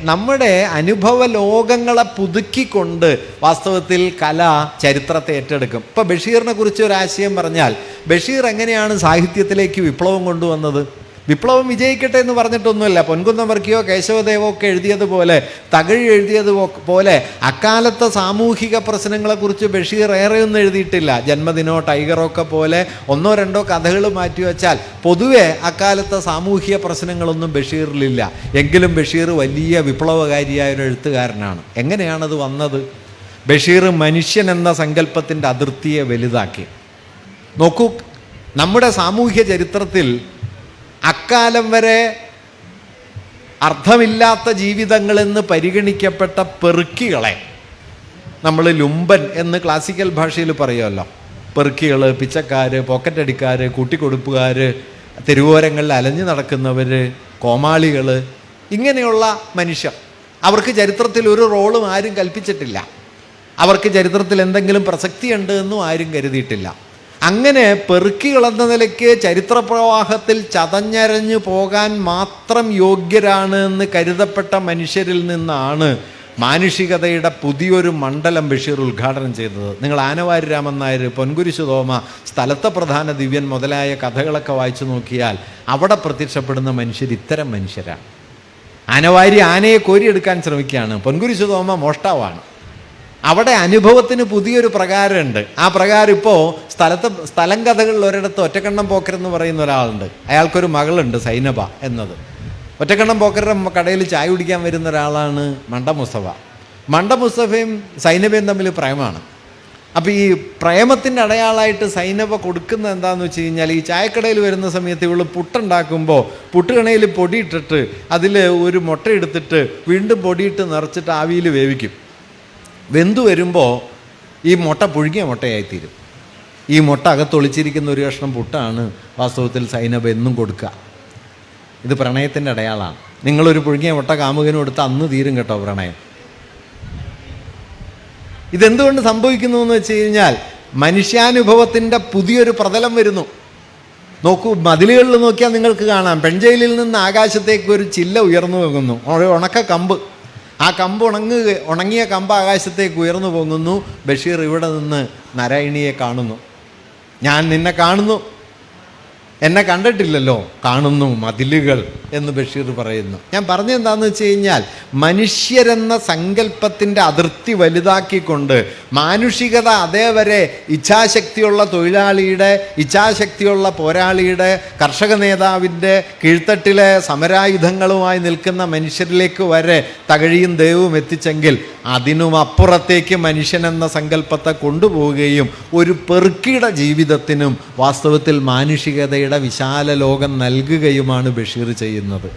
നമ്മുടെ അനുഭവ ലോകങ്ങളെ പുതുക്കിക്കൊണ്ട് വാസ്തവത്തിൽ കല ചരിത്രത്തെ ഏറ്റെടുക്കും. ഇപ്പോൾ ബഷീറിനെ കുറിച്ച് ഒരാശയം പറഞ്ഞാൽ, ബഷീർ എങ്ങനെയാണ് സാഹിത്യത്തിലേക്ക് വിപ്ലവം കൊണ്ടുവന്നത്? വിപ്ലവം വിജയിക്കട്ടെ എന്ന് പറഞ്ഞിട്ടൊന്നുമില്ല. പൊൻകുന്നം വർക്കിയോ കേശവദേവോ ഒക്കെ എഴുതിയതുപോലെ, തകഴി എഴുതിയതുപോലെ അക്കാലത്തെ സാമൂഹിക പ്രശ്നങ്ങളെക്കുറിച്ച് ബഷീർ ഏറെയൊന്നും എഴുതിയിട്ടില്ല. ജന്മദിനോ ടൈഗറോ ഒക്കെ പോലെ ഒന്നോ രണ്ടോ കഥകൾ മാറ്റിവെച്ചാൽ പൊതുവെ അക്കാലത്തെ സാമൂഹിക പ്രശ്നങ്ങളൊന്നും ബഷീറിലില്ല. എങ്കിലും ബഷീർ വലിയ വിപ്ലവകാരിയായ ഒരു എഴുത്തുകാരനാണ്. എങ്ങനെയാണത് വന്നത്? ബഷീർ മനുഷ്യൻ എന്ന സങ്കല്പത്തിൻ്റെ അതിർത്തിയെ വലുതാക്കി. നോക്കൂ, നമ്മുടെ സാമൂഹ്യ ചരിത്രത്തിൽ അക്കാലം വരെ അർത്ഥമില്ലാത്ത ജീവിതങ്ങളെന്ന് പരിഗണിക്കപ്പെട്ട പെറുക്കികളെ നമ്മൾ ലുംബൻ എന്ന് ക്ലാസിക്കൽ ഭാഷയിൽ പറയുമല്ലോ. പെറുക്കികൾ, പിച്ചക്കാർ, പോക്കറ്റടിക്കാർ, കൂട്ടിക്കൊടുപ്പുകാർ, തെരുവോരങ്ങളിൽ അലഞ്ഞു നടക്കുന്നവർ, കോമാളികൾ, ഇങ്ങനെയുള്ള മനുഷ്യർ. അവർക്ക് ചരിത്രത്തിൽ ഒരു റോളും ആരും കൽപ്പിച്ചിട്ടില്ല. അവർക്ക് ചരിത്രത്തിൽ എന്തെങ്കിലും പ്രസക്തിയുണ്ട് എന്നും ആരും കരുതിയിട്ടില്ല. അങ്ങനെ പെറുക്കികളെന്ന നിലയ്ക്ക് ചരിത്രപ്രവാഹത്തിൽ ചതഞ്ഞരഞ്ഞു പോകാൻ മാത്രം യോഗ്യരാണ് എന്ന് കരുതപ്പെട്ട മനുഷ്യരിൽ നിന്നാണ് മാനുഷികതയുടെ പുതിയൊരു മണ്ഡലം ബഷീർ ഉദ്ഘാടനം ചെയ്തത്. നിങ്ങൾ ആനവാരി രാമൻ നായർ, പൊൻകുരിശു തോമ, സ്ഥലത്തെ പ്രധാന ദിവ്യൻ മുതലായ കഥകളൊക്കെ വായിച്ചു നോക്കിയാൽ അവിടെ പ്രത്യക്ഷപ്പെടുന്ന മനുഷ്യർ ഇത്തരം മനുഷ്യരാണ്. ആനവാരി ആനയെ കോരിയെടുക്കാൻ ശ്രമിക്കുകയാണ്, പൊൻകുരിശു തോമ മോഷ്ടാവാണ്. അവിടെ അനുഭവത്തിന് പുതിയൊരു പ്രകാരമുണ്ട്. ആ പ്രകാരം ഇപ്പോൾ സ്ഥലം കഥകളിൽ ഒരിടത്ത് ഒറ്റക്കണ്ണം പോക്കർ എന്ന് പറയുന്ന ഒരാളുണ്ട്. അയാൾക്കൊരു മകളുണ്ട്, സൈനബ എന്നത്. ഒറ്റക്കണ്ണം പോക്കറുടെ കടയിൽ ചായ കുടിക്കാൻ വരുന്ന ഒരാളാണ് മണ്ട മുസ്തഫ. മണ്ട മുസ്തഫയും സൈനബയും തമ്മിൽ പ്രേമമാണ്. അപ്പോൾ ഈ പ്രേമത്തിൻ്റെ അടയാളമായിട്ട് സൈനബ കൊടുക്കുന്നത് എന്താണെന്ന് വെച്ച് കഴിഞ്ഞാൽ, ഈ ചായക്കടയിൽ വരുന്ന സമയത്ത് ഇവൾ പുട്ടുണ്ടാക്കുമ്പോൾ പുട്ടുകണയിൽ പൊടിയിട്ടിട്ട് അതിൽ ഒരു മുട്ട എടുത്തിട്ട് വീണ്ടും പൊടിയിട്ട് നിറച്ചിട്ട് ആവിയിൽ വേവിക്കും. വെന്തു വരുമ്പോൾ ഈ മുട്ട പുഴുകിയ മുട്ടയായിത്തീരും. ഈ മുട്ട അകത്തൊളിച്ചിരിക്കുന്ന ഒരു കഷ്ണം പുട്ടാണ് വാസ്തവത്തിൽ സൈനബ എന്നും കൊടുക്കുക. ഇത് പ്രണയത്തിൻ്റെ അടയാളമാണ്. നിങ്ങളൊരു പുഴുകിയ മുട്ട കാമുകനും കൊടുത്ത് അന്ന് തീരും കേട്ടോ പ്രണയം. ഇതെന്തുകൊണ്ട് സംഭവിക്കുന്നു എന്ന് വെച്ച് കഴിഞ്ഞാൽ, മനുഷ്യാനുഭവത്തിൻ്റെ പുതിയൊരു പ്രതലം വരുന്നു. നോക്കൂ, മതിലുകളിൽ നോക്കിയാൽ നിങ്ങൾക്ക് കാണാം, പെൺജയിലിൽ നിന്ന് ആകാശത്തേക്ക് ഒരു ചില്ല ഉയർന്നു പോകുന്നു, ഉണക്ക കമ്പ്. ആ കമ്പ് ഉണങ്ങിയ കമ്പ് ആകാശത്തേക്ക് ഉയർന്നു പോകുന്നു. ബഷീർ ഇവിടെ നിന്ന് നാരായണിയെ കാണുന്നു. ഞാൻ നിന്നെ കാണുന്നു, എന്നെ കണ്ടിട്ടില്ലല്ലോ, കാണുന്നു മതിലുകൾ എന്ന് ബഷീർ പറയുന്നു. ഞാൻ പറഞ്ഞെന്താണെന്ന് വെച്ച് കഴിഞ്ഞാൽ, മനുഷ്യരെന്ന സങ്കല്പത്തിൻ്റെ അതിർത്തി വലുതാക്കിക്കൊണ്ട് മാനുഷികത അതേവരെ ഇച്ഛാശക്തിയുള്ള തൊഴിലാളിയുടെ, ഇച്ഛാശക്തിയുള്ള പോരാളിയുടെ, കർഷക നേതാവിൻ്റെ കീഴ്ത്തട്ടിലെ സമരായുധങ്ങളുമായി നിൽക്കുന്ന മനുഷ്യരിലേക്ക് വരെ തകഴിയും ദൈവവും എത്തിച്ചെങ്കിൽ, അതിനും അപ്പുറത്തേക്ക് മനുഷ്യനെന്ന സങ്കല്പത്തെ കൊണ്ടുപോവുകയും ഒരു പെറുക്കിയുടെ ജീവിതത്തിനും വാസ്തവത്തിൽ മാനുഷികതയുടെ വിശാല ലോകം നൽകുകയുമാണ് ബഷീർ ചെയ്യുന്നത്.